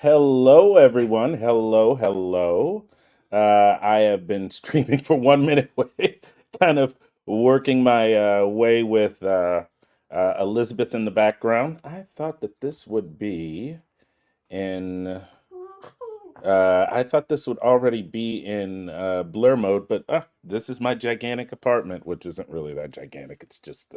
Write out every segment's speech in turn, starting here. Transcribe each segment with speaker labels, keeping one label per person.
Speaker 1: Hello, everyone. Hello, hello. I have been streaming for 1 minute, kind of working my way with Elizabeth in the background. I thought that this would be in. I thought this would already be in blur mode, but this is my gigantic apartment, which isn't really that gigantic. It's just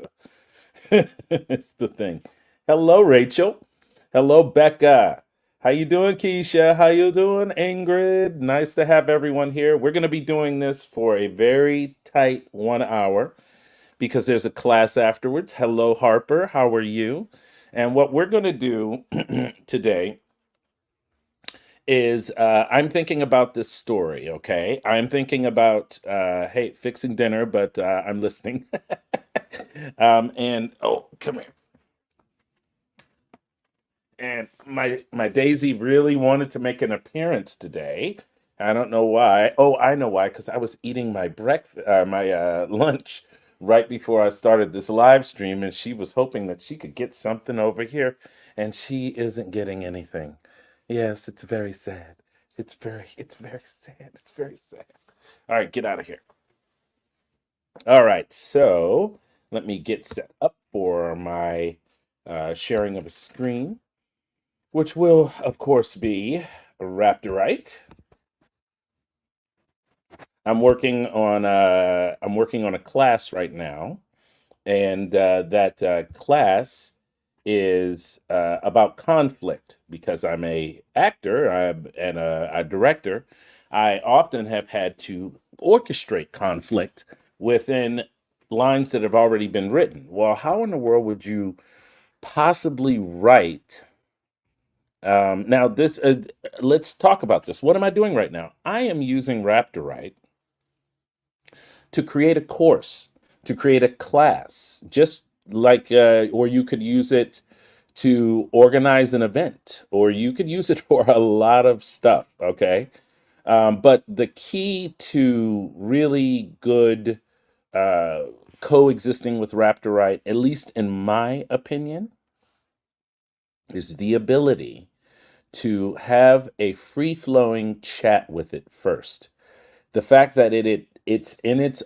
Speaker 1: it's the thing. Hello, Rachel. Hello, Becca. How you doing, Keisha? How you doing, Ingrid? Nice to have everyone here. We're going to be doing this for a very tight 1 hour because there's a class afterwards. Hello, Harper. How are you? And what we're going to do today is I'm thinking about this story, okay? I'm thinking about, hey, fixing dinner, but I'm listening. And, oh, come here. And my Daisy really wanted to make an appearance today. I don't know why. Oh, I know why, because I was eating my lunch right before I started this live stream, and she was hoping that she could get something over here, and she isn't getting anything. Yes, it's very sad. It's very sad. It's very sad. All right, get out of here. All right, so let me get set up for my sharing of a screen, which will, of course, be Raptorite. I'm working on a class right now, and that class is about conflict because I'm a actor and a director. I often have had to orchestrate conflict within lines that have already been written. Well, how in the world would you possibly write now, let's talk about this. What am I doing right now? I am using Raptorite to create a course, to create a class, just like, or you could use it to organize an event, or you could use it for a lot of stuff. Okay. But the key to really good uh, coexisting with Raptorite, at least in my opinion, is the ability to have a free flowing chat with it first. The fact that it's in its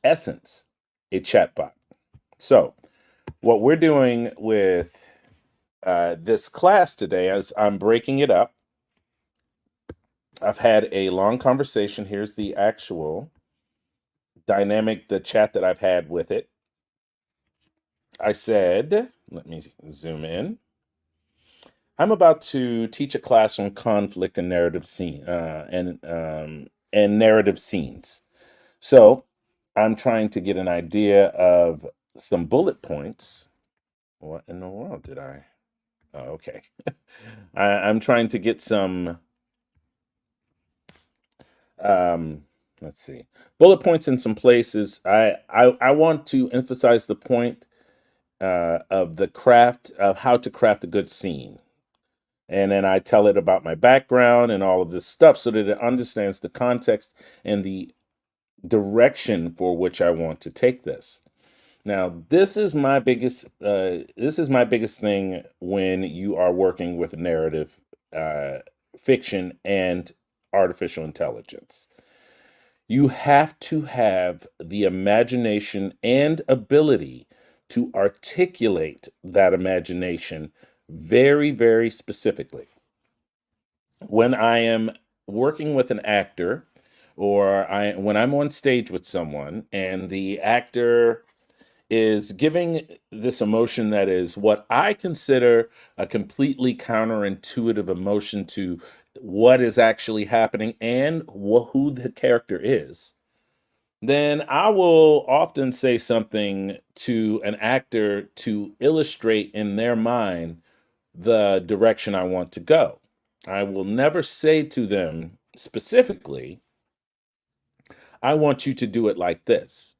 Speaker 1: essence a chatbot. So what we're doing with this class today, as I'm breaking it up, I've had a long conversation. Here's the actual dynamic, the chat that I've had with it. I said, let me zoom in. I'm about to teach a class on conflict and and narrative scenes. So I'm trying to get an idea of some bullet points. What in the world did I? Oh, okay. I'm trying to get some, let's see, bullet points in some places. I want to emphasize the point of the craft of how to craft a good scene. And then I tell it about my background and all of this stuff so that it understands the context and the direction for which I want to take this. Now, this is my biggest thing when you are working with narrative fiction and artificial intelligence. You have to have the imagination and ability to articulate that imagination very, very specifically. When I am working with an actor, or when I'm on stage with someone and the actor is giving this emotion that is what I consider a completely counterintuitive emotion to what is actually happening and who the character is, then I will often say something to an actor to illustrate in their mind the direction I want to go. I will never say to them specifically, I want you to do it like this.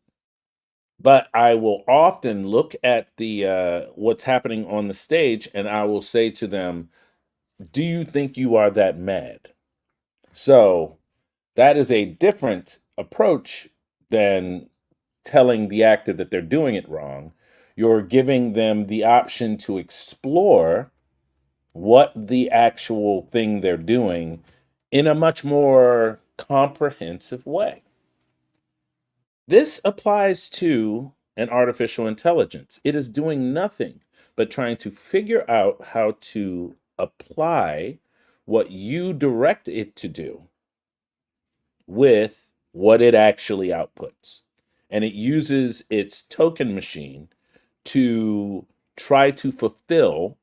Speaker 1: But I will often look at the what's happening on the stage and I will say to them, "Do you think you are that mad?" So that is a different approach than telling the actor that they're doing it wrong. You're giving them the option to explore what the actual thing they're doing in a much more comprehensive way. This applies to an artificial intelligence. It is doing nothing but trying to figure out how to apply what you direct it to do with what it actually outputs. And it uses its token machine to try to fulfill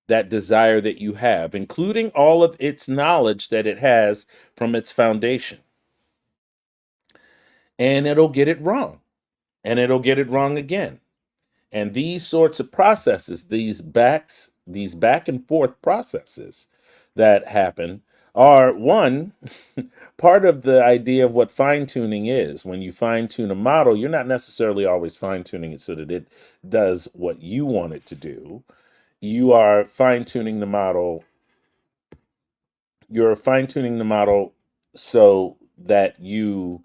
Speaker 1: that desire that you have, including all of its knowledge that it has from its foundation. And it'll get it wrong. And it'll get it wrong again. And these sorts of processes, these back and forth processes that happen are one part of the idea of what fine tuning is. When you fine tune a model, you're not necessarily always fine tuning it so that it does what you want it to do. You are fine tuning the model. You're fine tuning the model so that you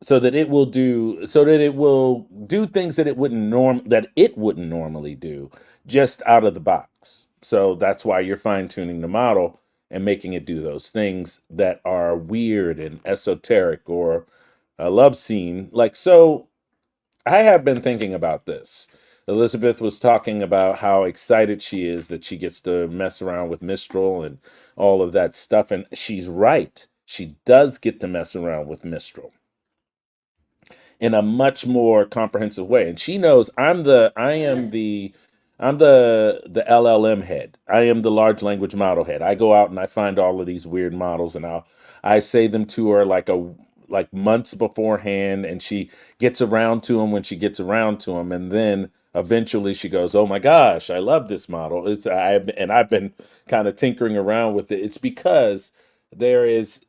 Speaker 1: so that it will do things that it wouldn't normally do just out of the box. So that's why you're fine tuning the model and making it do those things that are weird and esoteric or a love scene. Like, so I have been thinking about this. Elizabeth was talking about how excited she is that she gets to mess around with Mistral and all of that stuff, and she's right. She does get to mess around with Mistral in a much more comprehensive way. And she knows I'm the LLM head. I am the large language model head. I go out and I find all of these weird models, and I say them to her like months beforehand, and she gets around to them when she gets around to them, and then eventually she goes, "Oh my gosh, I love this model." I've been kind of tinkering around with it. It's because there is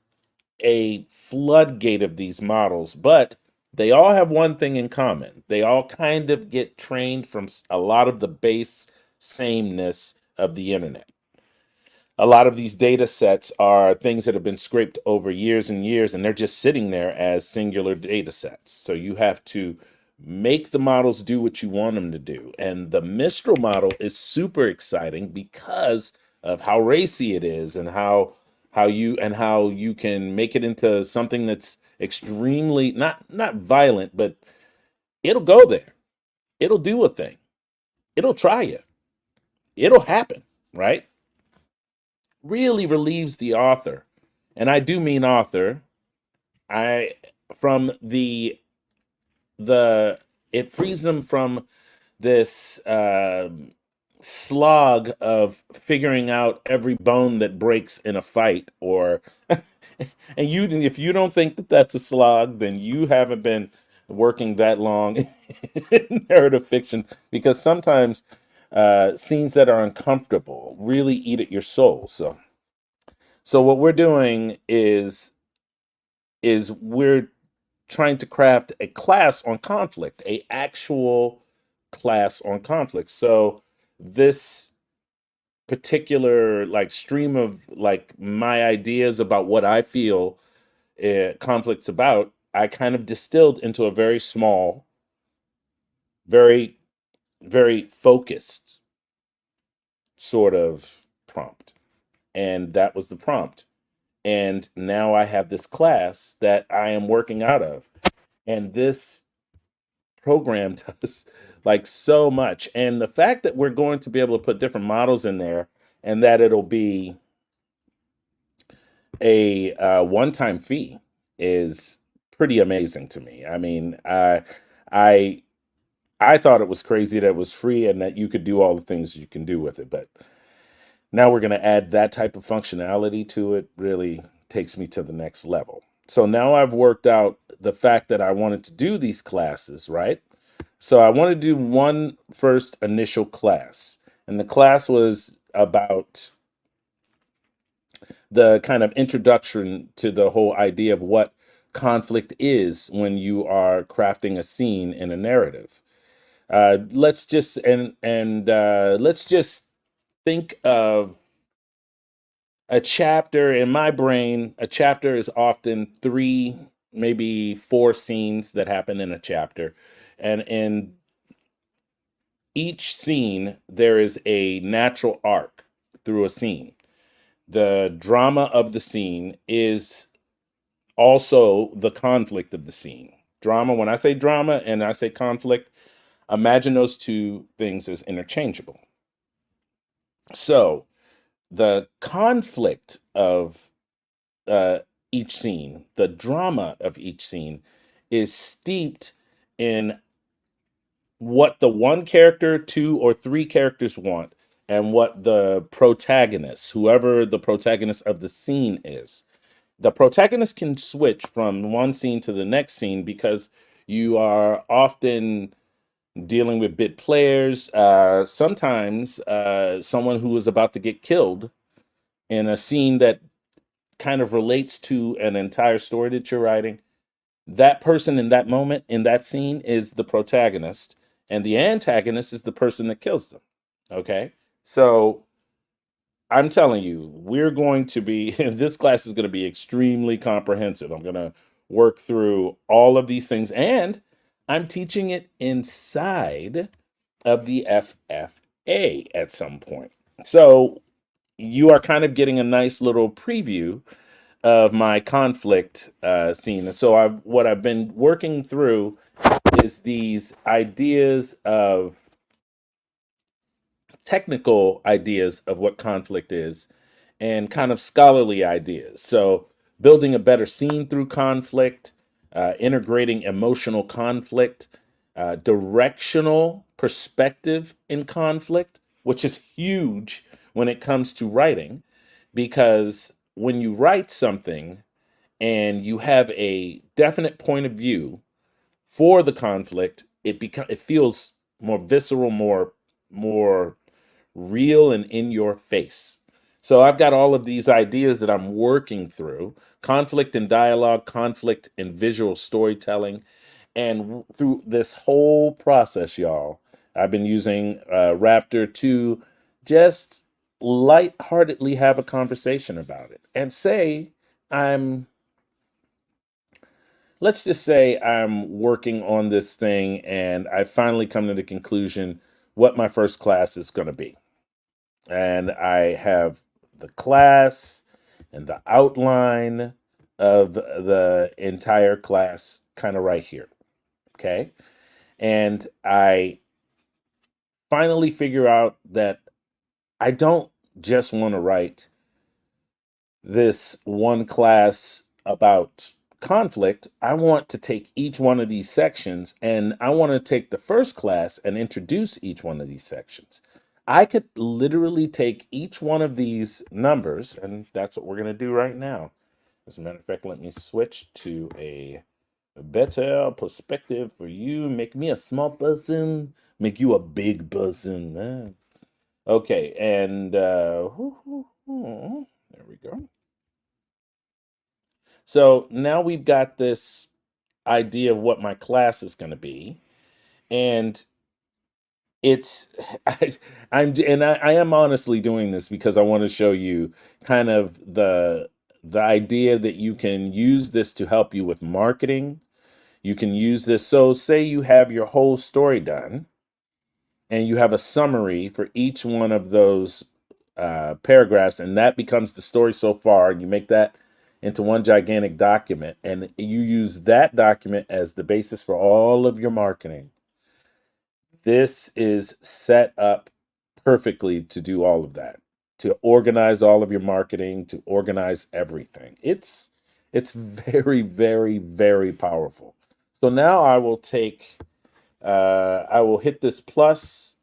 Speaker 1: a floodgate of these models, but they all have one thing in common. They all kind of get trained from a lot of the base sameness of the internet. A lot of these data sets are things that have been scraped over years and years, and they're just sitting there as singular data sets. So you have to make the models do what you want them to do. And the Mistral model is super exciting because of how racy it is, and how you can make it into something that's extremely not violent, but it'll go there. It'll do a thing. It'll try you. It'll happen, right? Really relieves the author. And I do mean author. I from the it frees them from this slog of figuring out every bone that breaks in a fight, or and you if you don't think that that's a slog, then you haven't been working that long in narrative fiction, because sometimes scenes that are uncomfortable really eat at your soul. So what we're doing is we're trying to craft a class on conflict, a actual class on conflict. So this particular like stream of like my ideas about what I feel conflicts about, I kind of distilled into a very small, very very focused sort of prompt, and that was the prompt. And now I have this class that I am working out of, and this program does like so much. And the fact that we're going to be able to put different models in there, and that it'll be a one-time fee, is pretty amazing to me. I mean, I I thought it was crazy that it was free and that you could do all the things you can do with it, but now we're going to add that type of functionality to it. Really takes me to the next level. So now I've worked out the fact that I wanted to do these classes, right? So I wanted to do one first initial class, and the class was about the kind of introduction to the whole idea of what conflict is when you are crafting a scene in a narrative. Let's just think of a chapter. In my brain, a chapter is often three, maybe four scenes that happen in a chapter. And each scene, there is a natural arc through a scene. The drama of the scene is also the conflict of the scene. Drama, when I say drama and I say conflict, imagine those two things as interchangeable. So the conflict of uh, each scene, the drama of each scene, is steeped in what the one character, two, or three characters want, and what the protagonist, whoever the protagonist of the scene is. The protagonist can switch from one scene to the next scene because you are often dealing with bit players, sometimes someone who is about to get killed in a scene that kind of relates to an entire story that you're writing. That person in that moment, in that scene, is the protagonist, and the antagonist is the person that kills them. Okay? So I'm telling you, we're going to be, this class is going to be extremely comprehensive. I'm going to work through all of these things, and I'm teaching it inside of the FFA at some point. So you are kind of getting a nice little preview of my conflict scene. And so what I've been working through is these ideas of technical ideas of what conflict is and kind of scholarly ideas. So, building a better scene through conflict, integrating emotional conflict, directional perspective in conflict, which is huge when it comes to writing, because when you write something and you have a definite point of view for the conflict, it feels more visceral, more real and in your face. So I've got all of these ideas that I'm working through: conflict and dialogue, conflict and visual storytelling. And through this whole process, y'all, I've been using Raptor to just lightheartedly have a conversation about it and say, I'm, let's just say I'm working on this thing and I finally come to the conclusion what my first class is going to be. And I have the class and the outline of the entire class kind of right here. Okay. And I finally figure out that I don't just want to write this one class about conflict. I want to take each one of these sections and I want to take the first class and introduce each one of these sections. I could literally take each one of these numbers, and that's what we're going to do right now. As a matter of fact, let me switch to a better perspective for you. Make me a small person, make you a big person, man. Okay, and there we go. So now we've got this idea of what my class is going to be, and it's I, I am honestly doing this because I want to show you kind of the idea that you can use this to help you with marketing. You can use this. So say you have your whole story done and you have a summary for each one of those paragraphs, and that becomes the story so far. You make that into one gigantic document, and you use that document as the basis for all of your marketing. This is set up perfectly to do all of that, to organize all of your marketing, to organize everything. It's very, very, very powerful. So now I will hit this plus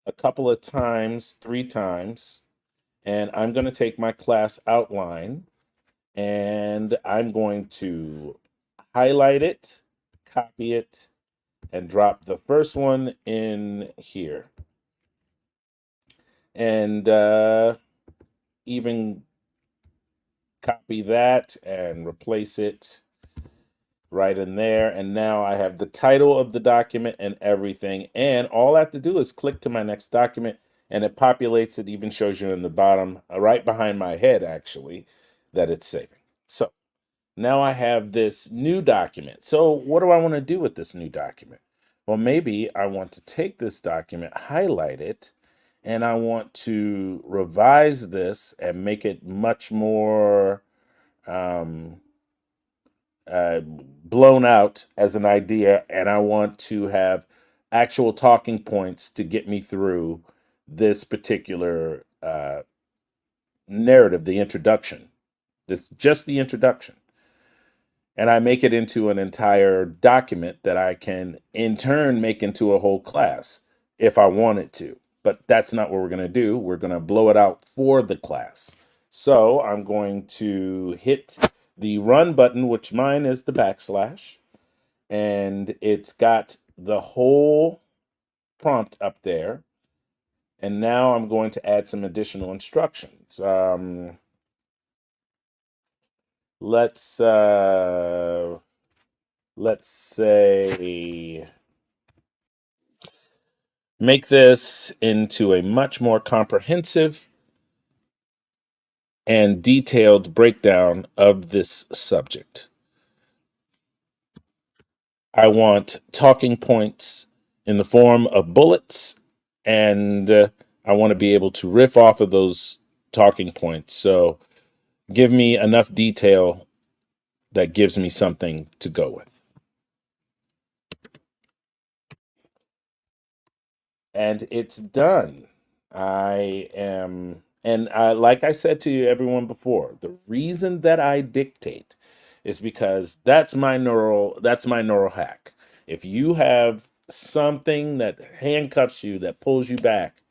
Speaker 1: a couple of times, 3 times, and I'm going to take my class outline and I'm going to highlight it, copy it, and drop the first one in here. And even copy that and replace it right in there. And now I have the title of the document and everything. And all I have to do is click to my next document and it populates. It even shows you in the bottom, right behind my head, actually, that it's saving. So now I have this new document. So what do I want to do with this new document? Well, maybe I want to take this document, highlight it, and I want to revise this and make it much more um, blown out as an idea. And I want to have actual talking points to get me through this particular narrative, the introduction, this just the introduction. And I make it into an entire document that I can in turn make into a whole class if I wanted to. But that's not what we're going to do. We're going to blow it out for the class. So I'm going to hit the run button, which mine is the backslash, and it's got the whole prompt up there. And now I'm going to add some additional instructions. Let's let's say make this into a much more comprehensive and detailed breakdown of this subject. I want talking points in the form of bullets, and I want to be able to riff off of those talking points. So give me enough detail that gives me something to go with. And it's done. I am, and like I said to you, everyone before, the reason that I dictate is because that's my neural hack. If you have something that handcuffs you, that pulls you back,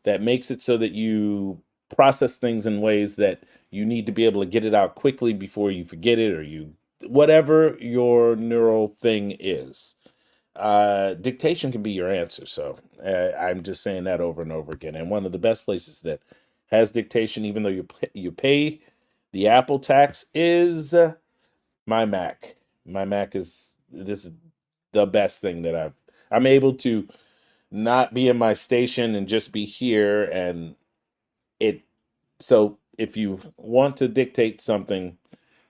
Speaker 1: that makes it so that you process things in ways that you need to be able to get it out quickly before you forget it, or you, whatever your neural thing is, dictation can be your answer. So I'm just saying that over and over again. And one of the best places that has dictation, even though you pay the Apple tax, is my Mac. My Mac is this is the best thing that I'm able to not be in my station and just be here. And it so if you want to dictate something,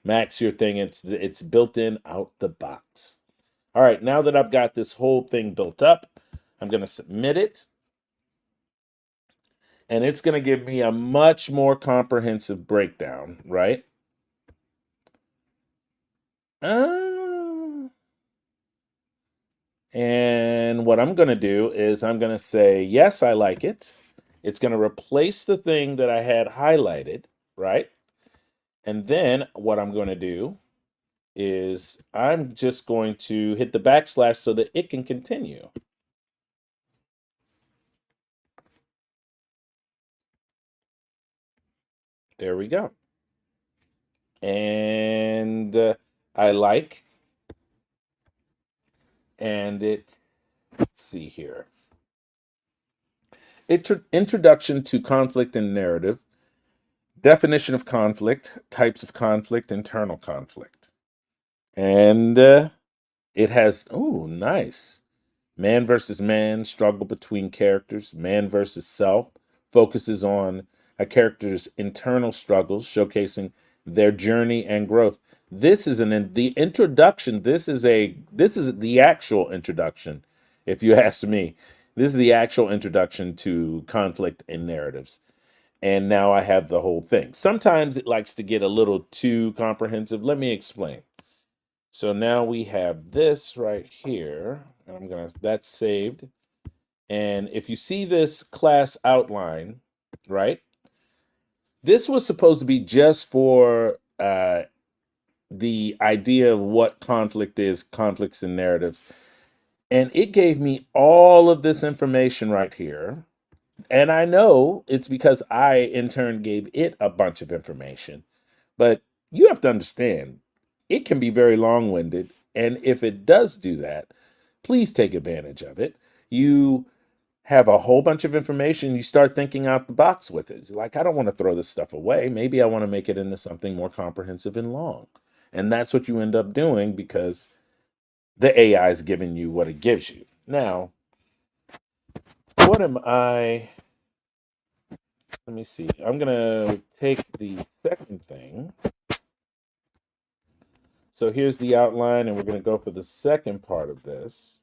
Speaker 1: Mac's your thing. It's built in out the box. All right, now that I've got this whole thing built up, I'm going to submit it, and it's going to give me a much more comprehensive breakdown, right? Uh, and what I'm going to do is I'm going to say, yes, I like it. It's going to replace the thing that I had highlighted, right? And then what I'm going to do is I'm just going to hit the backslash so that it can continue. There we go. And I like, and let's see here. Introduction to conflict and narrative, definition of conflict, types of conflict, internal conflict. And it has, oh, nice. Man versus man, struggle between characters, man versus self, focuses on a character's internal struggles, showcasing their journey and growth. This is the introduction. This is the actual introduction, if you ask me. This is the actual introduction to conflict and narratives. And now I have the whole thing. Sometimes it likes to get a little too comprehensive. Let me explain. So now we have this right here. That's saved. And if you see this class outline, right? This was supposed to be just for the idea of what conflict is, conflicts and narratives. And it gave me all of this information right here. And I know it's because I, in turn, gave it a bunch of information. But you have to understand, it can be very long winded. And if it does do that, please take advantage of it. You have a whole bunch of information, you start thinking out the box with it. Like, I don't want to throw this stuff away. Maybe I want to make it into something more comprehensive and long. And that's what you end up doing because the AI is giving you what it gives you. Now, what am I? Let me see. I'm going to take the second thing. So here's the outline, and we're going to go for the second part of this.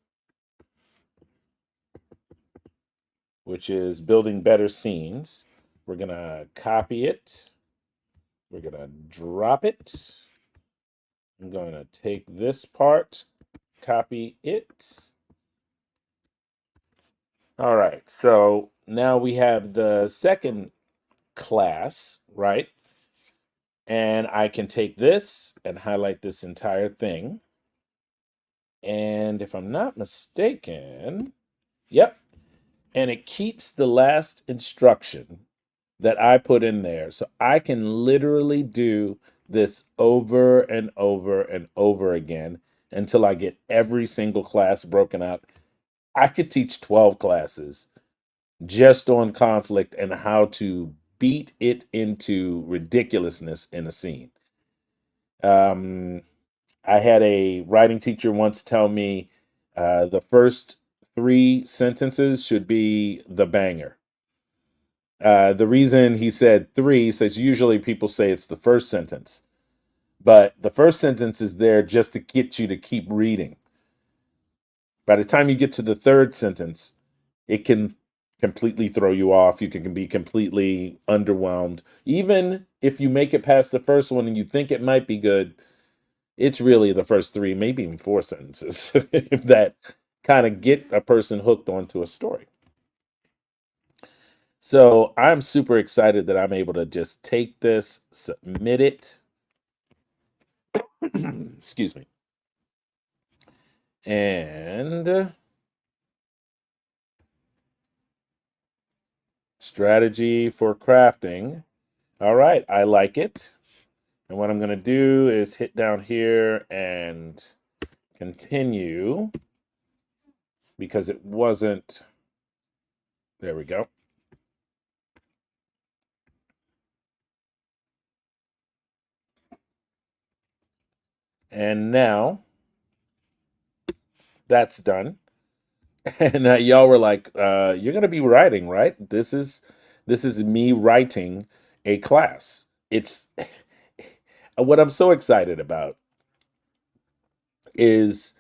Speaker 1: which is building better scenes. We're going to copy it. We're going to drop it. I'm going to take this part, copy it. All right, so now we have the second class, right? And I can take this and highlight this entire thing. And if I'm not mistaken, yep. And it keeps the last instruction that I put in there. So I can literally do this over and over and over again until I get every single class broken out. I could teach 12 classes just on conflict and how to beat it into ridiculousness in a scene. Um, I had a writing teacher once tell me the first three sentences should be the banger. The reason he said three says usually people say it's the first sentence, but the first sentence is there just to get you to keep reading. By the time you get to the third sentence, it can completely throw you off. You can be completely underwhelmed. Even if you make it past the first one and you think it might be good, it's really the first three, maybe even four sentences that kind of get a person hooked onto a story. So I'm super excited that I'm able to just take this, submit it, excuse me, and strategy for crafting. All right, I like it. And what I'm going to do is hit down here and continue because it wasn't. There we go. And now that's done. And y'all were like, "You're gonna be writing, right? This is me writing a class. It's what I'm so excited about is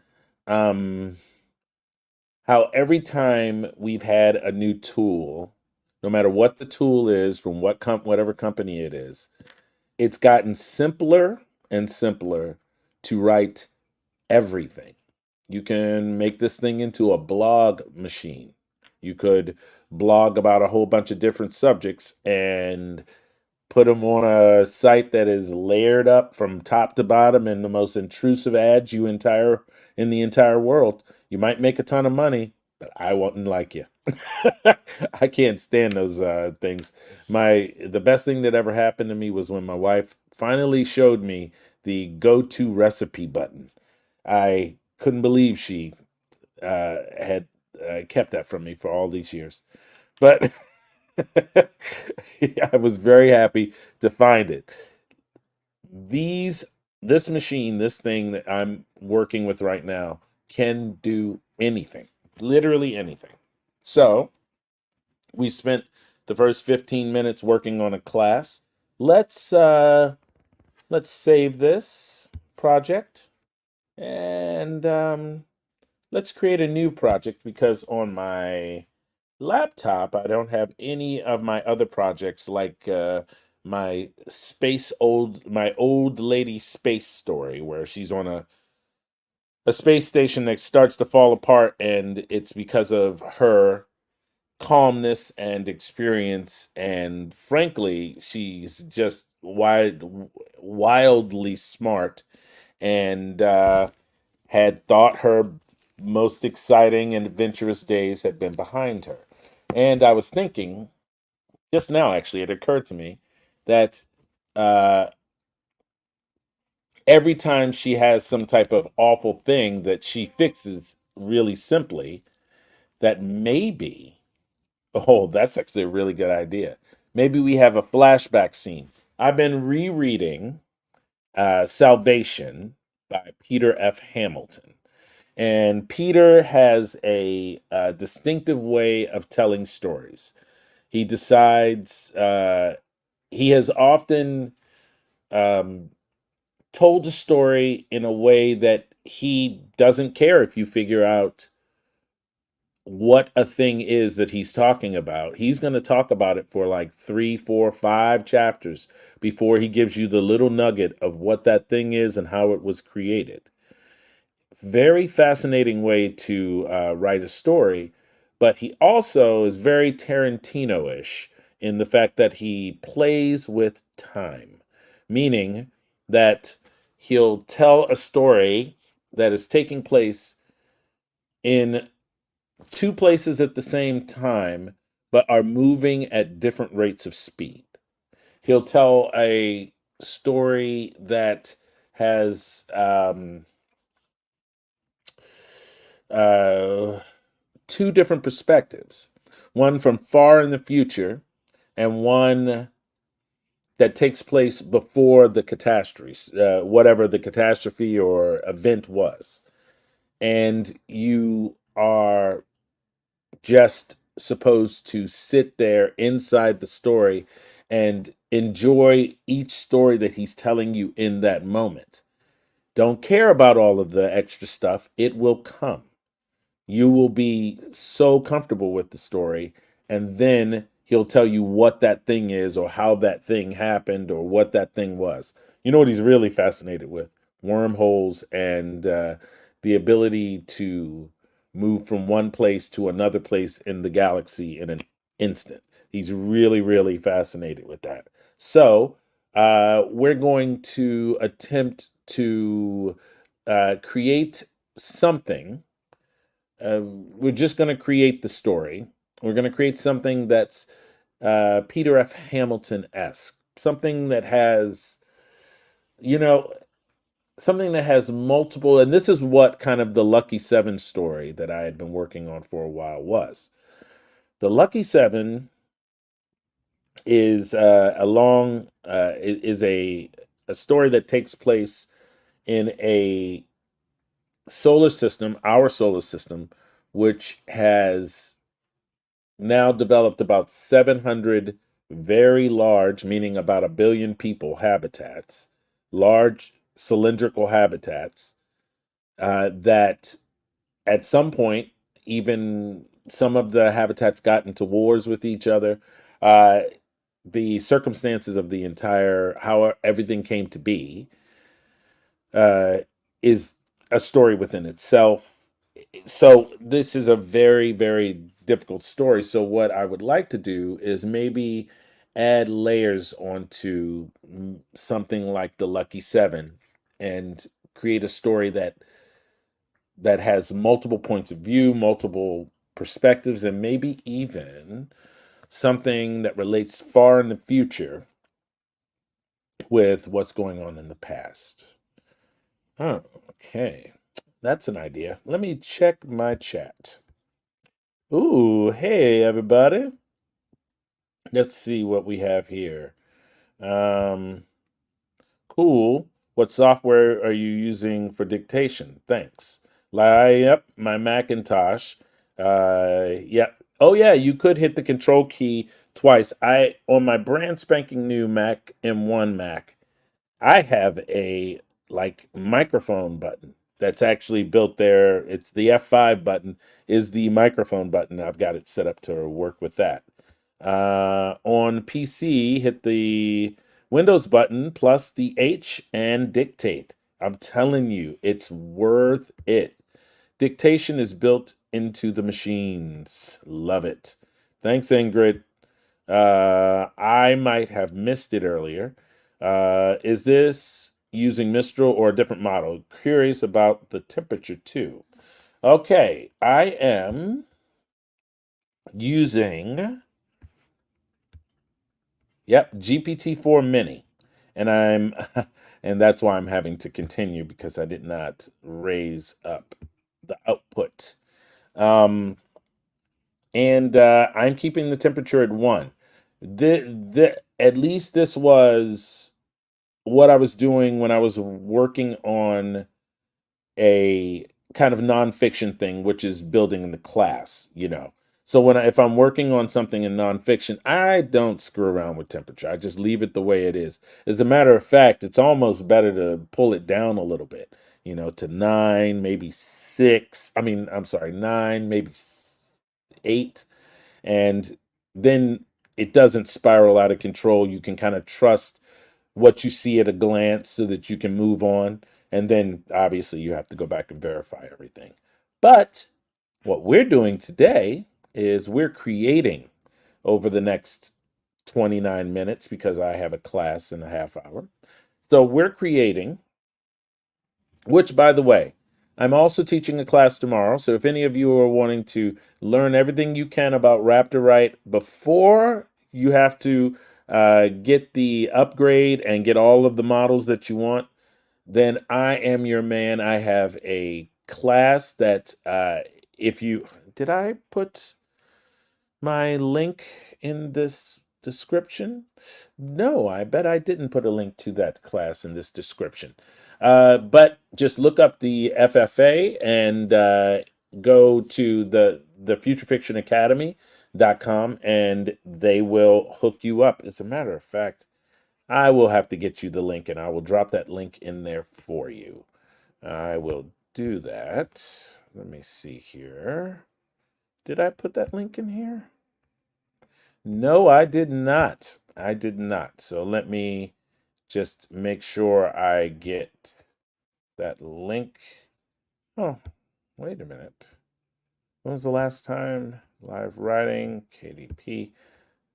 Speaker 1: um, how every time we've had a new tool, no matter what the tool is, from whatever company it is, it's gotten simpler and simpler to write everything. You can make this thing into a blog machine. You could blog about a whole bunch of different subjects and put them on a site that is layered up from top to bottom and the most intrusive ads in the entire world. You might make a ton of money, but I wouldn't like you. I can't stand those things. The best thing that ever happened to me was when my wife finally showed me the go-to recipe button. I couldn't believe she had kept that from me for all these years. But I was very happy to find it. These, this machine, this thing that I'm working with right now can do anything, literally anything. So we spent the first 15 minutes working on a class. Let's uh, let's save this project and let's create a new project because on my laptop, I don't have any of my other projects like my old lady space story where she's on a space station that starts to fall apart, and it's because of her calmness and experience, and frankly, she's just wildly smart and had thought her most exciting and adventurous days had been behind her. And I was thinking just now, actually, it occurred to me that uh, every time she has some type of awful thing that she fixes really simply, that maybe, oh, that's actually a really good idea. Maybe we have a flashback scene. I've been rereading Salvation by Peter F. Hamilton. And Peter has a distinctive way of telling stories. He decides, he has often um, told a story in a way that he doesn't care if you figure out what a thing is that he's talking about. He's going to talk about it for like 3, 4, 5 chapters before he gives you the little nugget of what that thing is and how it was created. Very fascinating way to write a story, but he also is very Tarantino-ish in the fact that he plays with time, meaning that he'll tell a story that is taking place in two places at the same time, but are moving at different rates of speed. He'll tell a story that has uh, two different perspectives, one from far in the future and one that takes place before the catastrophe, whatever the catastrophe or event was. And you are just supposed to sit there inside the story and enjoy each story that he's telling you in that moment. Don't care about all of the extra stuff, it will come. You will be so comfortable with the story, and then he'll tell you what that thing is or how that thing happened or what that thing was. You know what he's really fascinated with? Wormholes and the ability to move from one place to another place in the galaxy in an instant. He's really, really fascinated with that. So we're going to attempt to create something. We're just going to create the story. We're going to create something that's Peter F. Hamilton esque, something that has, you know, something that has multiple. And this is what kind of the Lucky Seven story that I had been working on for a while was. The Lucky Seven is is a story that takes place in a solar system, our solar system, which has now developed about 700 very large, meaning about a billion people, habitats, large cylindrical habitats that at some point, even some of the habitats got into wars with each other. Uh, the circumstances of the entire, how everything came to be, uh, is a story within itself. So this is a very, very difficult story. So what I would like to do is maybe add layers onto something like the Lucky Seven and create a story that has multiple points of view, multiple perspectives, and maybe even something that relates far in the future with what's going on in the past. Oh, okay. That's an idea. Let me check my chat. Ooh, hey everybody. Let's see what we have here. Um, cool. What software are you using for dictation? Thanks. Yep, my Macintosh. Yep. Oh yeah, you could hit the control key twice. I on my brand spanking new Mac M1 Mac. I have a like microphone button that's actually built there. It's the F5 button is the microphone button. I've got it set up to work with that. On PC, hit the Windows button plus the H and dictate. I'm telling you, it's worth it. Dictation is built into the machines. Love it. Thanks, Ingrid. I might have missed it earlier. Is this using Mistral or a different model? Curious about the temperature too. Okay, I am using, yep, GPT-4 Mini. And I'm and that's why I'm having to continue because I did not raise up the output. Um, and I'm keeping the temperature at 1. At least this was what I was doing when I was working on a kind of nonfiction thing, which is building in the class. So if I'm working on something in nonfiction, I don't screw around with temperature. I just leave it the way it is. As a matter of fact, it's almost better to pull it down a little bit, to 9, maybe 6. I mean, I'm sorry, 9, maybe 8, and then it doesn't spiral out of control. You can kind of trust what you see at a glance so that you can move on. And then obviously you have to go back and verify everything. But what we're doing today is we're creating over the next 29 minutes because I have a class in a half hour. So we're creating, which, by the way, I'm also teaching a class tomorrow. So if any of you are wanting to learn everything you can about Raptorite before you have to get the upgrade and get all of the models that you want, then I am your man. I have a class that if you did I put my link in this description? No, I bet I didn't put a link to that class in this description. But just look up the FFA and go to the Future Fiction Academy.com and they will hook you up. As a matter of fact, I will have to get you the link and I will drop that link in there for you. I will do that. Let me see here. Did I put that link in here? No, I did not. I did not. So let me just make sure I get that link. Oh, wait a minute. When was the last time live writing? KDP.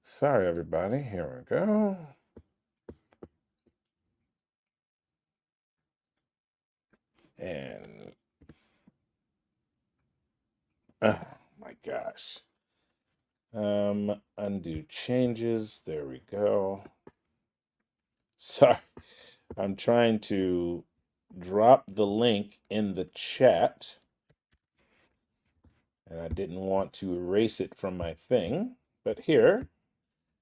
Speaker 1: Sorry, everybody. Here we go. And oh my gosh. Undo changes. There we go. Sorry. I'm trying to drop the link in the chat. And I didn't want to erase it from my thing, but here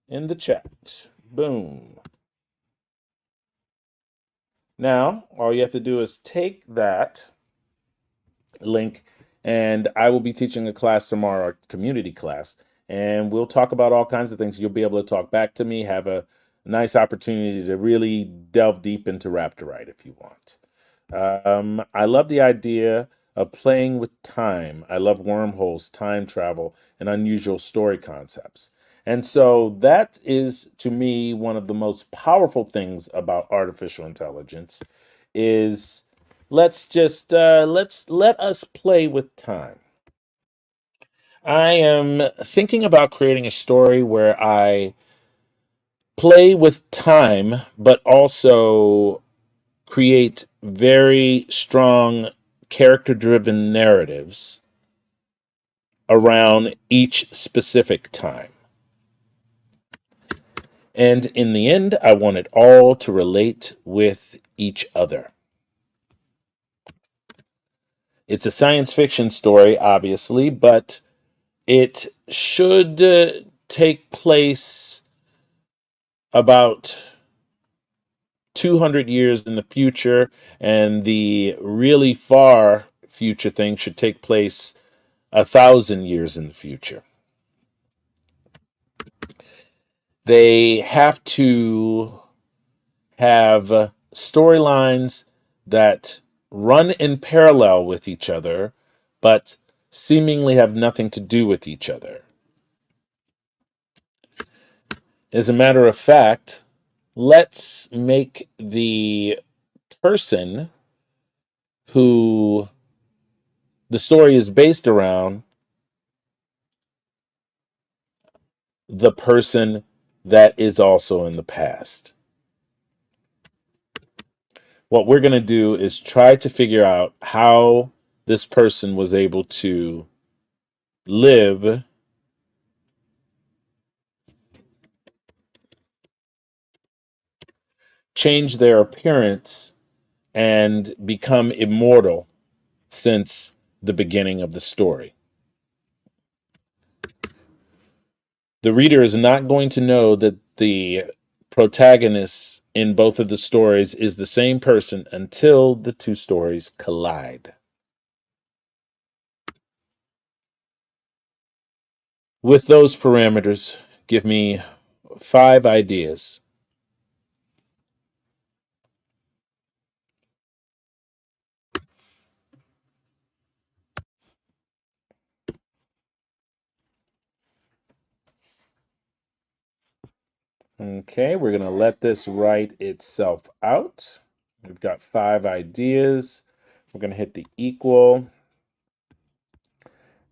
Speaker 1: in the chat. Boom. Now, all you have to do is take that link, and I will be teaching a class tomorrow, a community class, and we'll talk about all kinds of things. You'll be able to talk back to me, have a nice opportunity to really delve deep into Raptorite if you want. I love the idea of playing with time. I love wormholes, time travel, and unusual story concepts. And so that is, to me, one of the most powerful things about artificial intelligence is let's let us play with time. I am thinking about creating a story where I play with time, but also create very strong character driven narratives around each specific time. And in the end, I want it all to relate with each other. It's a science fiction story, obviously, but it should take place about 200 years in the future, and the really far future thing should take place 1,000 years in the future. They have to have storylines that run in parallel with each other, but seemingly have nothing to do with each other. As a matter of fact, let's make the person who the story is based around the person that is also in the past. What we're going to do is try to figure out how this person was able to live, change their appearance, and become immortal since the beginning of the story. The reader is not going to know that the protagonist in both of the stories is the same person until the two stories collide. With those parameters, give me 5 ideas. Okay, we're going to let this write itself out. We've got 5 ideas. We're going to hit the equal.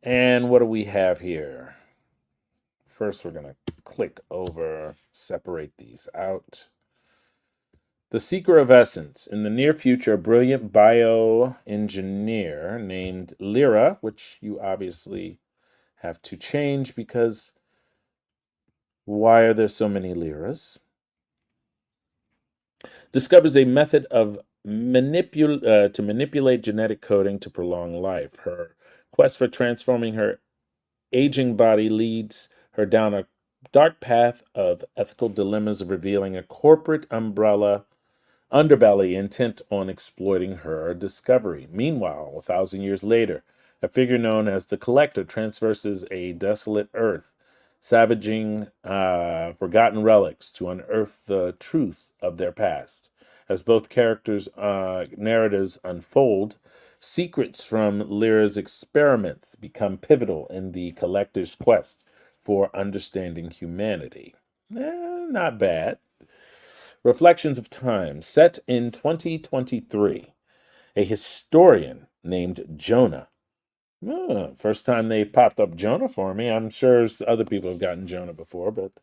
Speaker 1: And what do we have here? First, we're going to click over, separate these out. The Seeker of Essence. In the near future, a brilliant bioengineer named Lyra, which you obviously have to change because why are there so many Lyras? Discovers a method of to manipulate genetic coding to prolong life. Her quest for transforming her aging body leads her down a dark path of ethical dilemmas, revealing a corporate underbelly intent on exploiting her discovery. Meanwhile, 1,000 years later, a figure known as the Collector traverses a desolate earth, savaging forgotten relics to unearth the truth of their past. As both characters' narratives unfold, secrets from Lyra's experiments become pivotal in the Collector's quest for understanding humanity. Not bad. Reflections of Time, set in 2023. A historian named Jonah. First time they popped up Jonah for me. I'm sure other people have gotten Jonah before, but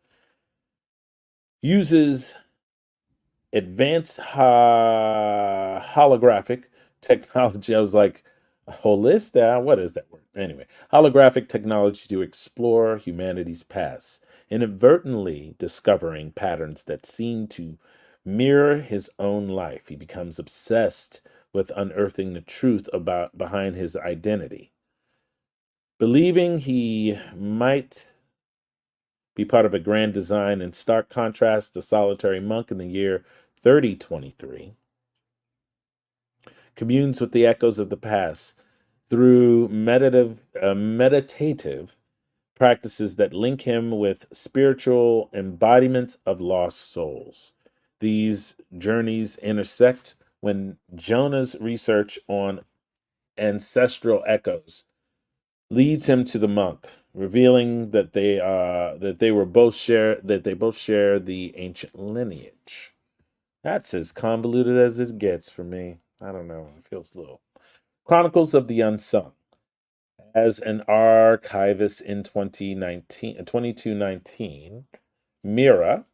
Speaker 1: uses advanced holographic technology. I was like, holistic? What is that word? Anyway, holographic technology to explore humanity's past, inadvertently discovering patterns that seem to mirror his own life. He becomes obsessed with unearthing the truth behind his identity. Believing he might be part of a grand design, in stark contrast to solitary monk in the year 3023, communes with the echoes of the past through meditative practices that link him with spiritual embodiments of lost souls. These journeys intersect when Jonah's research on ancestral echoes leads him to the monk, revealing that they both share the ancient lineage. That's as convoluted as it gets for me. I don't know. It feels a little. Chronicles of the Unsung. As an archivist in 2219, Mira,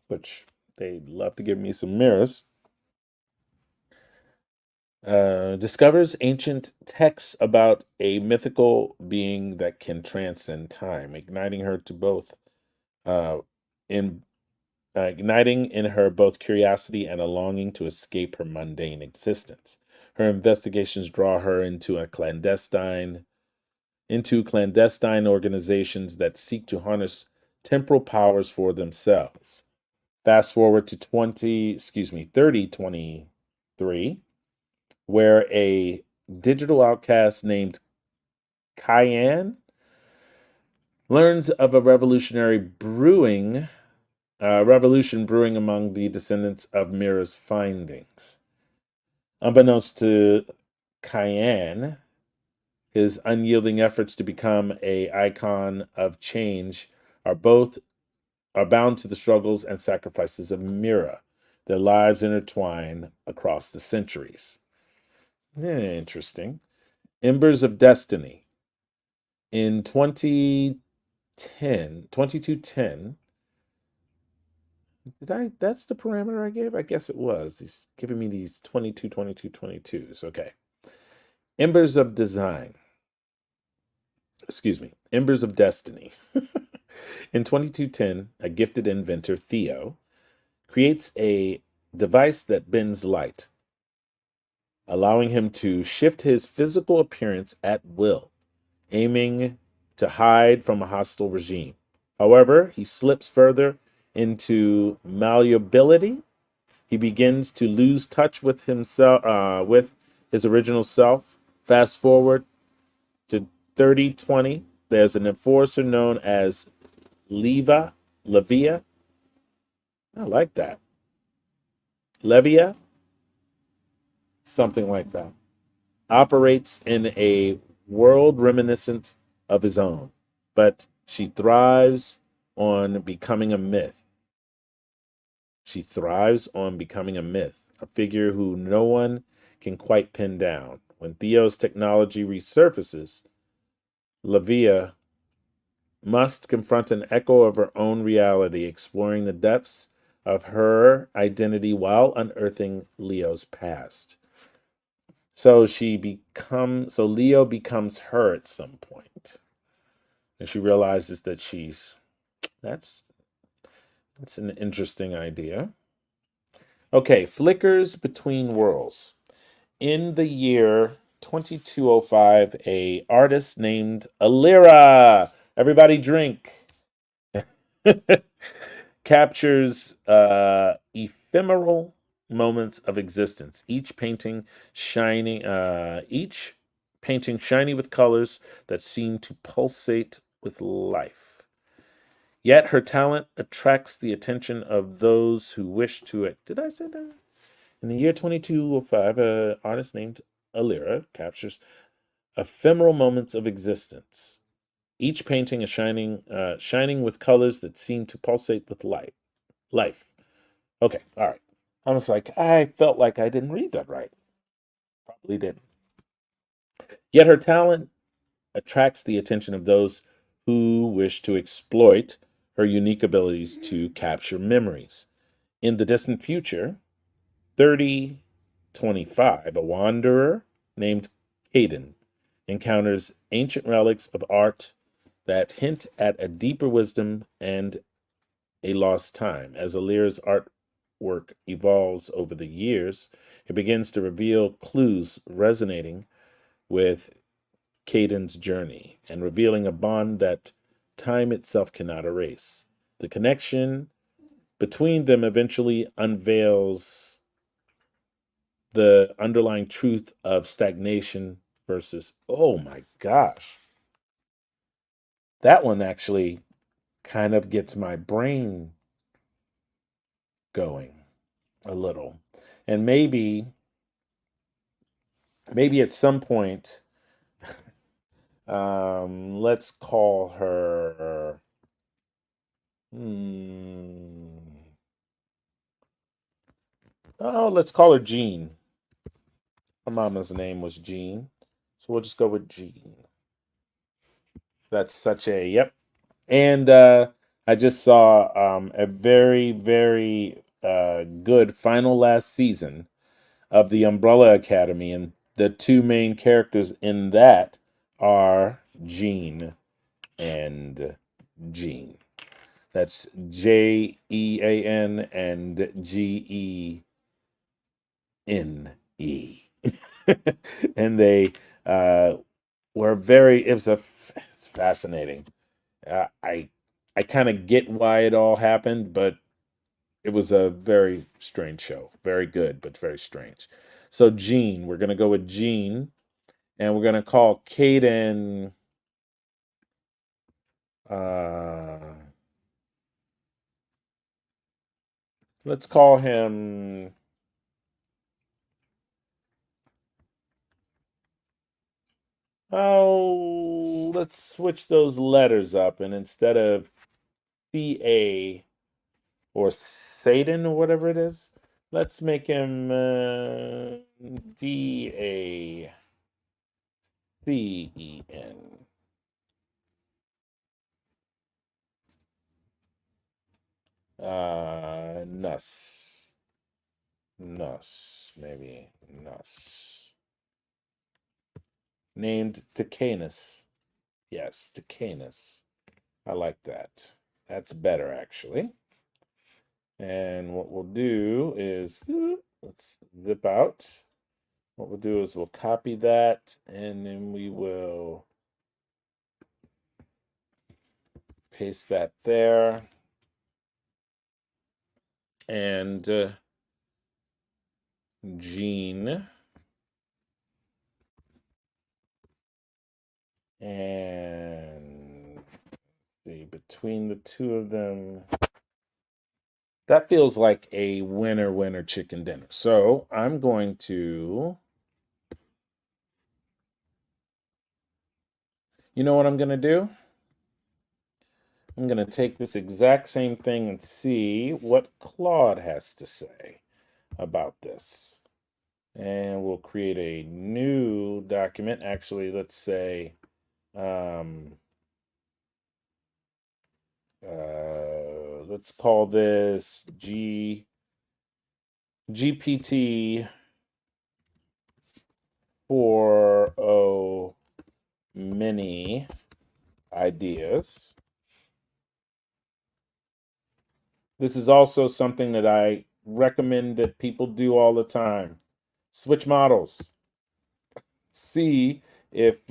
Speaker 1: which they love to give me some mirrors, discovers ancient texts about a mythical being that can transcend time, uh, in igniting in her both curiosity and a longing to escape her mundane existence. Her investigations draw her into clandestine organizations that seek to harness temporal powers for themselves. Fast forward to 3023, where a digital outcast named Cayenne learns of a revolution brewing among the descendants of Mira's findings. Unbeknownst to Cayenne, his unyielding efforts to become a icon of change are bound to the struggles and sacrifices of Mira. Their lives intertwine across the centuries. Interesting. Embers of Destiny. In 2210, that's the parameter I gave? I guess it was. He's giving me these 22, 22, 22s. Okay. Embers of Design. Excuse me. Embers of Destiny. In 2210, a gifted inventor, Theo, creates a device that bends light, allowing him to shift his physical appearance at will, aiming to hide from a hostile regime. However, he slips further into malleability. He begins to lose touch with himself, with his original self. Fast forward to 3020. There's an enforcer known as Levia. I like that. Levia, something like that. Operates in a world reminiscent of his own, but she thrives on becoming a myth. She thrives on becoming a myth, a figure who no one can quite pin down. When Theo's technology resurfaces, Lavia must confront an echo of her own reality, exploring the depths of her identity while unearthing Leo's past. So Leo becomes her at some point. And she realizes that that's that's an interesting idea. Okay, flickers between worlds. In the year 2205, a artist named Alira, everybody drink, captures ephemeral moments of existence. Each painting shiny with colors that seem to pulsate with life. Yet her talent attracts the attention of those who wish to. Did I say that? In the year 2205, an artist named Alira captures ephemeral moments of existence. Each painting is shining with colors that seem to pulsate with light. Life. Okay, all right. I was like, I felt like I didn't read that right. Probably didn't. Yet her talent attracts the attention of those who wish to exploit her unique abilities to capture memories. In the distant future, 3025, a wanderer named Caden encounters ancient relics of art that hint at a deeper wisdom and a lost time. As Alira's artwork evolves over the years, it begins to reveal clues resonating with Caden's journey and revealing a bond that time itself cannot erase. The connection between them eventually unveils the underlying truth of stagnation versus, oh my gosh, that one actually kind of gets my brain going a little. And maybe at some point, let's call her. Oh, let's call her Jean. Her mama's name was Jean, so we'll just go with Jean. That's such a yep. And I just saw a very, very good final last season of the Umbrella Academy, and the two main characters in that are Jean and Jean. That's Jean and Gene. And they were very. It's fascinating. I kind of get why it all happened, but it was a very strange show. Very good, but very strange. So Gene, we're gonna go with Gene, and we're gonna call Caden. Uh, let's call him. Oh, let's switch those letters up, and instead of CA or Satan or whatever it is, let's make him DACEN. Nuss. Nuss, maybe. Nuss. Named Ticanus. Yes, Ticanus. I like that. That's better, actually. And what we'll do is, let's zip out. What we'll do is we'll copy that, and then we will paste that there. And Gene. And see, between the two of them, that feels like a winner chicken dinner. So I'm going to, you know what I'm going to do? I'm going to take this exact same thing and see what Claude has to say about this. And we'll create a new document. Actually, let's say, let's call this GPT 4.0 mini ideas. This is also something that I recommend that people do all the time. Switch models. See if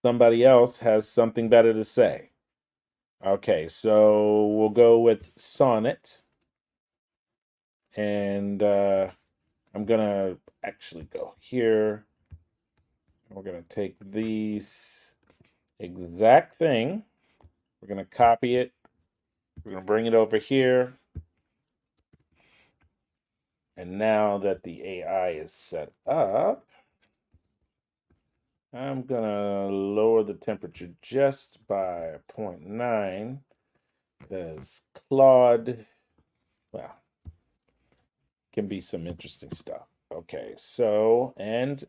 Speaker 1: somebody else has something better to say. Okay, so we'll go with Sonnet. And I'm going to actually go here. We're going to take these exact thing. We're going to copy it. We're going to bring it over here. And now that the AI is set up, I'm going to lower the temperature just by 0.9 because Claude, well, can be some interesting stuff. Okay, so, and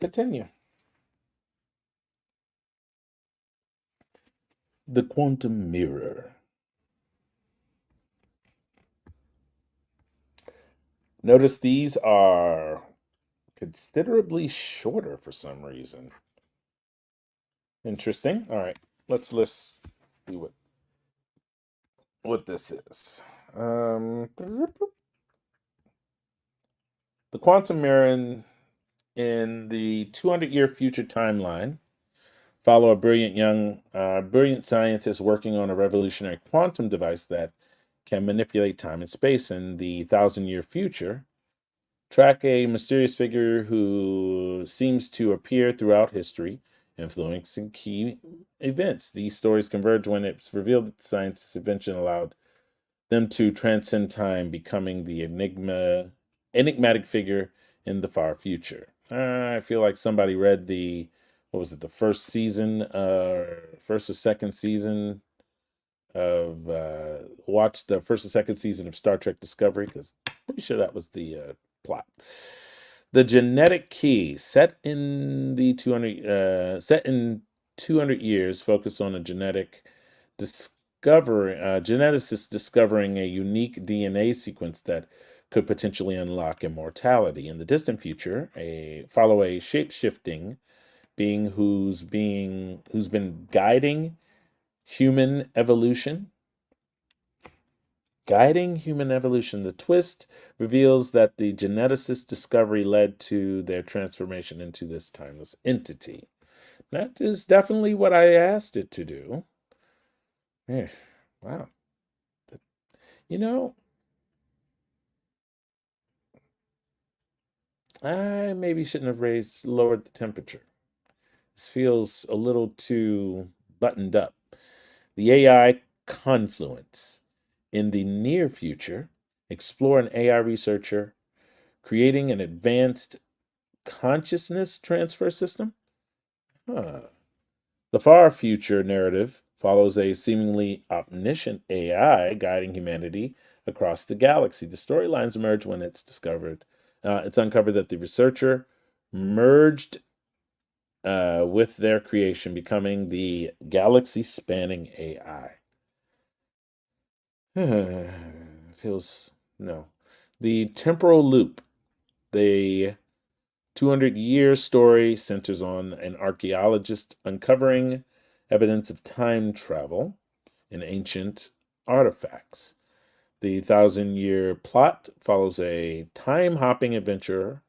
Speaker 1: continue. The quantum mirror. Notice these are considerably shorter for some reason. Interesting. All right, let's see what this is. The quantum mirror in the 200-year future timeline follow a brilliant scientist working on a revolutionary quantum device that can manipulate time and space. In the 1,000-year future, track a mysterious figure who seems to appear throughout history, influencing key events. These stories converge when it's revealed that the scientist's invention allowed them to transcend time, becoming the enigmatic figure in the far future. I feel like somebody read what was it, the first season, first or second season of, watched the first or second season of Star Trek Discovery, because pretty sure that was the plot. The genetic key, set in 200 years, focused on a geneticist discovering a unique DNA sequence that could potentially unlock immortality. In the distant future, follow a shape-shifting being who's been guiding human evolution. Guiding human evolution. The twist reveals that the geneticist's discovery led to their transformation into this timeless entity. That is definitely what I asked it to do. Wow. You know, I maybe shouldn't have lowered the temperature. This feels a little too buttoned up. The AI confluence. In the near future, explore an AI researcher creating an advanced consciousness transfer system. Huh. The far future narrative follows a seemingly omniscient AI guiding humanity across the galaxy. The storylines emerge when it's uncovered that the researcher merged with their creation, becoming the galaxy-spanning AI. Feels no. The temporal loop. The 200-year story centers on an archaeologist uncovering evidence of time travel in ancient artifacts. The 1,000-year plot follows a time-hopping adventurer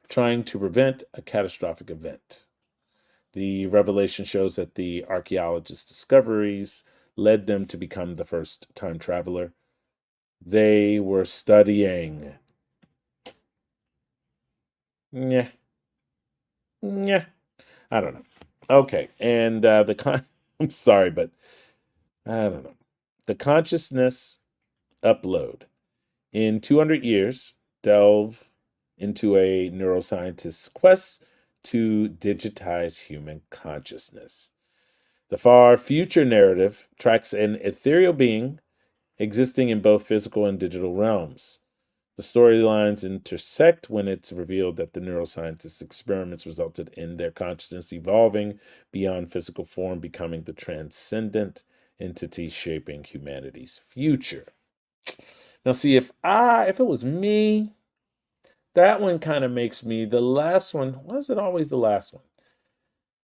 Speaker 1: trying to prevent a catastrophic event. The revelation shows that the archaeologist's discoveries led them to become the first time traveler they were studying. Yeah. Yeah. I don't know. Okay. And I'm sorry, but I don't know. The consciousness upload. In 200 years, delve into a neuroscientist's quest to digitize human consciousness. The far future narrative tracks an ethereal being existing in both physical and digital realms. The storylines intersect when it's revealed that the neuroscientists' experiments resulted in their consciousness evolving beyond physical form, becoming the transcendent entity shaping humanity's future. Now, see, if it was me, that one kind of makes me, the last one, was it always the last one?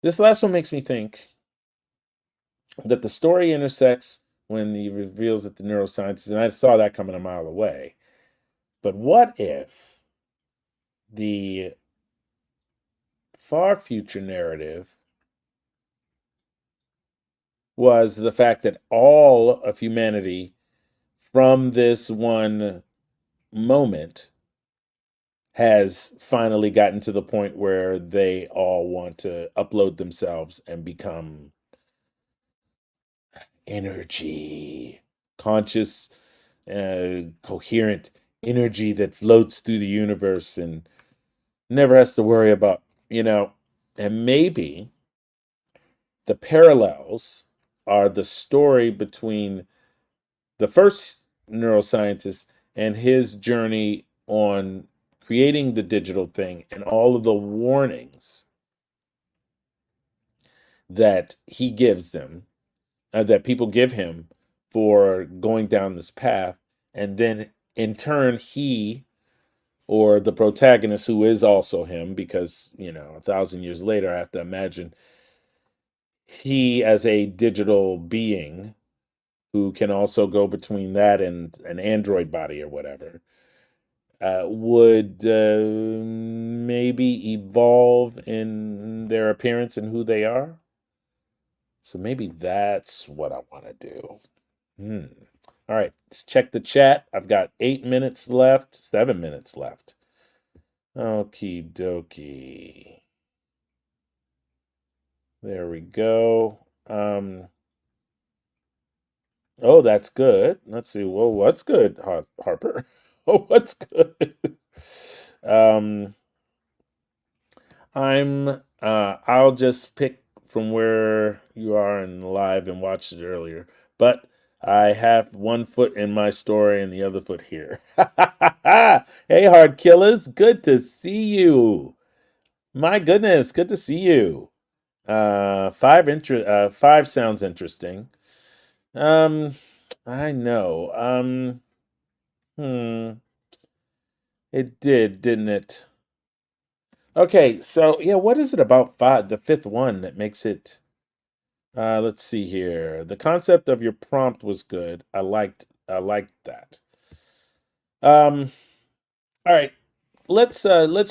Speaker 1: This last one makes me think that the story intersects when he reveals that the neuroscientists, and I saw that coming a mile away. But what if the far future narrative was the fact that all of humanity from this one moment has finally gotten to the point where they all want to upload themselves and become energy, conscious, coherent energy that floats through the universe and never has to worry about, and maybe the parallels are the story between the first neuroscientist and his journey on creating the digital thing and all of the warnings that he gives them, that people give him for going down this path. And then in turn, he or the protagonist, who is also him, because, 1,000 years later, I have to imagine he, as a digital being who can also go between that and an android body or whatever, would maybe evolve in their appearance and who they are. So maybe that's what I want to do. All right, let's check the chat. I've got 8 minutes left, 7 minutes left. Okie dokie. There we go. Oh, that's good. Let's see. Well, what's good, Harper? Oh, what's good? um, I'll just pick from where you are in live and watched it earlier, but I have one foot in my story and the other foot here. Hey, hard killers, good to see you. My goodness, good to see you. Five sounds interesting. Um, I know. Hmm, it did, didn't it? Okay, so yeah, what is it about five, the fifth one that makes it? Let's see here. The concept of your prompt was good. I liked that. Um, all right, let's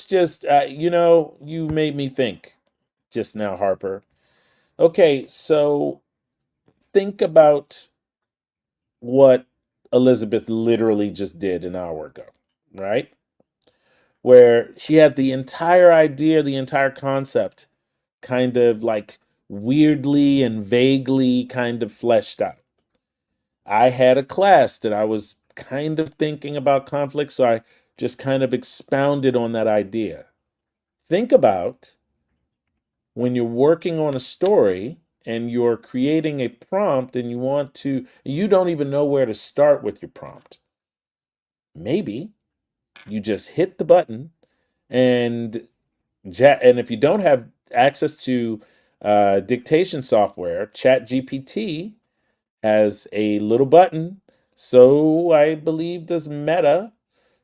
Speaker 1: just you made me think just now, Harper. Okay, so think about what Elizabeth literally just did an hour ago, right? Where she had the entire idea, the entire concept kind of like weirdly and vaguely kind of fleshed out. I had a class that I was kind of thinking about conflict, so I just kind of expounded on that idea. Think about when you're working on a story and you're creating a prompt and you don't even know where to start with your prompt. Maybe you just hit the button and and if you don't have access to dictation software, ChatGPT has a little button. So I believe does Meta.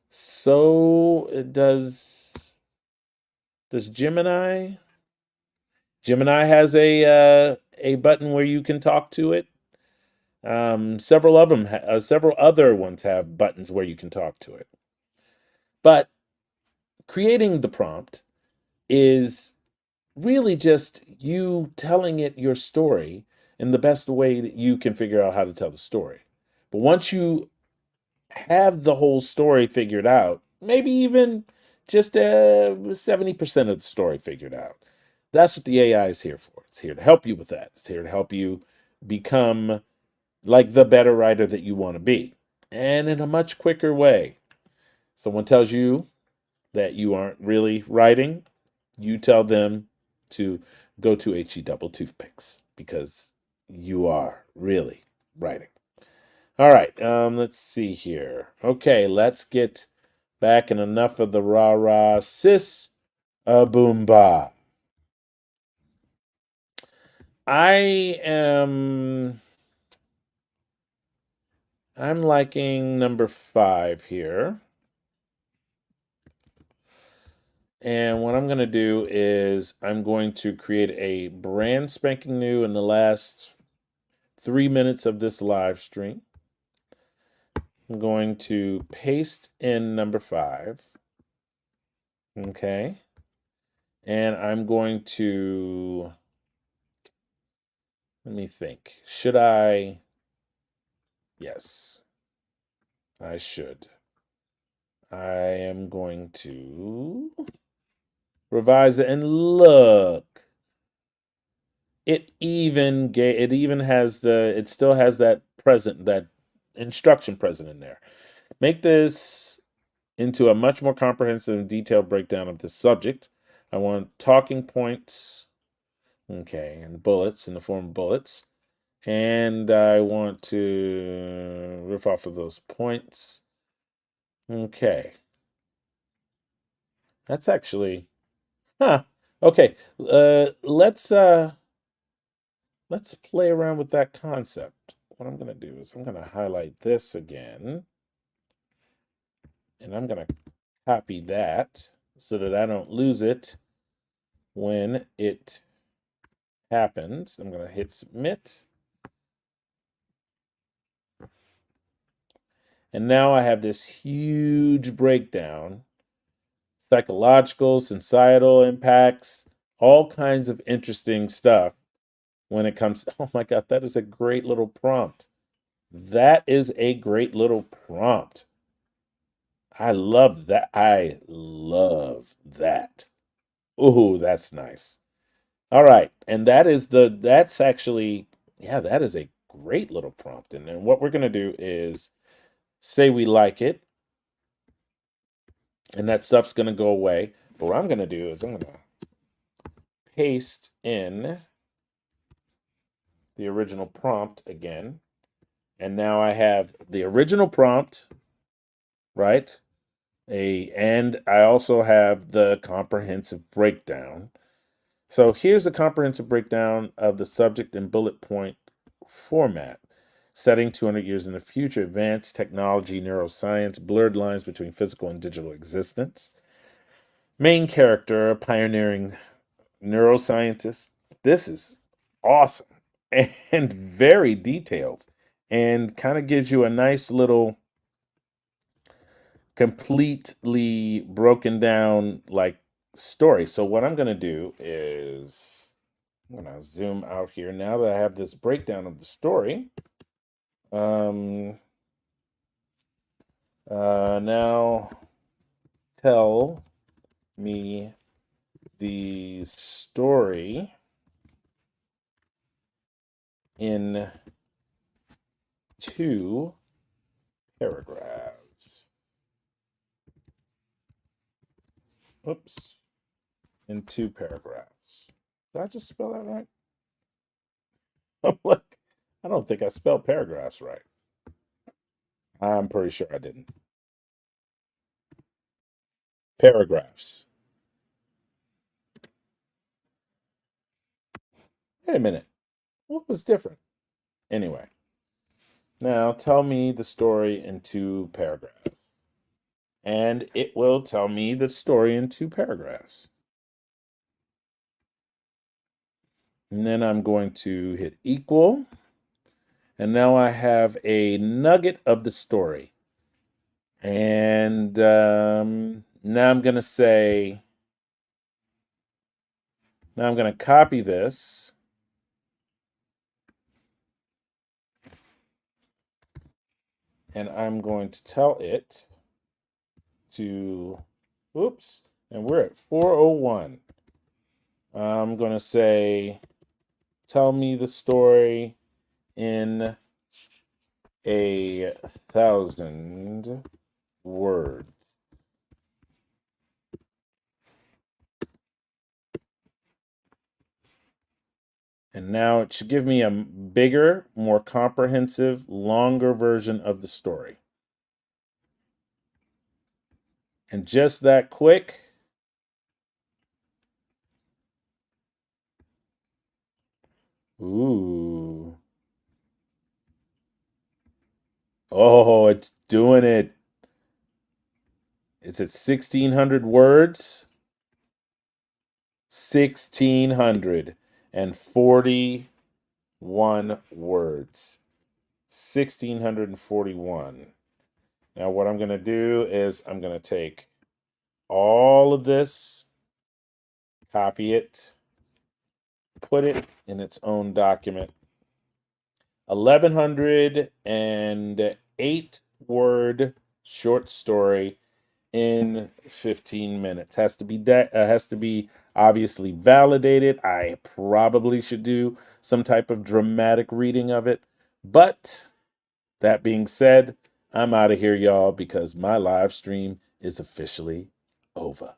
Speaker 1: So it does Gemini. Gemini has a button where you can talk to it. Several other ones have buttons where you can talk to it. But creating the prompt is really just you telling it your story in the best way that you can figure out how to tell the story. But once you have the whole story figured out, maybe even just 70% of the story figured out, that's what the AI is here for. It's here to help you with that. It's here to help you become like the better writer that you want to be, and in a much quicker way. Someone tells you that you aren't really writing, you tell them to go to HE double toothpicks because You are really writing. All right, let's see here. Okay, let's get back in enough of the rah-rah sis boomba. I'm liking number 5 here. And what I'm going to do is I'm going to create a brand spanking new in the last 3 minutes of this live stream. I'm going to paste in number 5. Okay. And I'm going to, let me think. Should I? Yes, I should. I am going to revise it and look. It even has it still has that instruction present in there. Make this into a much more comprehensive and detailed breakdown of the subject. I want talking points, okay, and bullets in the form of bullets. And I want to riff off of those points. Okay. That's actually, huh. Okay. Let's play around with that concept. What I'm going to do is I'm going to highlight this again, and I'm going to copy that so that I don't lose it when it happens. I'm going to hit submit. And now I have this huge breakdown, psychological, societal impacts, all kinds of interesting stuff when it comes. Oh my God, that is a great little prompt. That is a great little prompt. I love that. I love that. Ooh, that's nice. All right. And that's actually, yeah, that is a great little prompt. And then what we're going to do is say we like it, and that stuff's going to go away. But what I'm going to do is I'm going to paste in the original prompt again. And now I have the original prompt, right? And I also have the comprehensive breakdown. So here's a comprehensive breakdown of the subject in bullet point format. Setting 200 years in the future, advanced technology, neuroscience, blurred lines between physical and digital existence. Main character, pioneering neuroscientist. This is awesome and very detailed and kind of gives you a nice little completely broken down like story. So what I'm going to do is I'm going to zoom out here now that I have this breakdown of the story. Now tell me the story in 2 paragraphs. Oops. In 2 paragraphs. Did I just spell that right? I'm like, I don't think I spelled paragraphs right. I'm pretty sure I didn't. Paragraphs. Wait a minute. What was different? Anyway, now tell me the story in 2 paragraphs. And it will tell me the story in 2 paragraphs. And then I'm going to hit equal. And now I have a nugget of the story. And now I'm going to copy this. And I'm going to tell it to, oops, and we're at 4:01. I'm going to say, tell me the story in 1,000 words. And now it should give me a bigger, more comprehensive, longer version of the story. And just that quick, ooh. Oh, it's doing it. It's at 1,600 words. 1,641 words. 1,641. Now, what I'm going to do is I'm going to take all of this, copy it, put it in its own document. 1,108 word short story in 15 minutes. Has to be obviously validated. I probably should do some type of dramatic reading of it. But that being said, I'm out of here, y'all, because my live stream is officially over.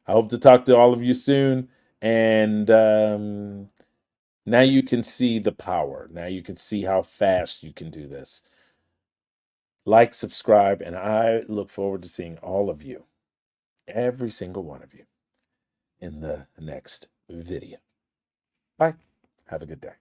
Speaker 1: I hope to talk to all of you soon. And now you can see the power. Now you can see how fast you can do this. Like, subscribe, and I look forward to seeing all of you, every single one of you, in the next video. Bye. Have a good day.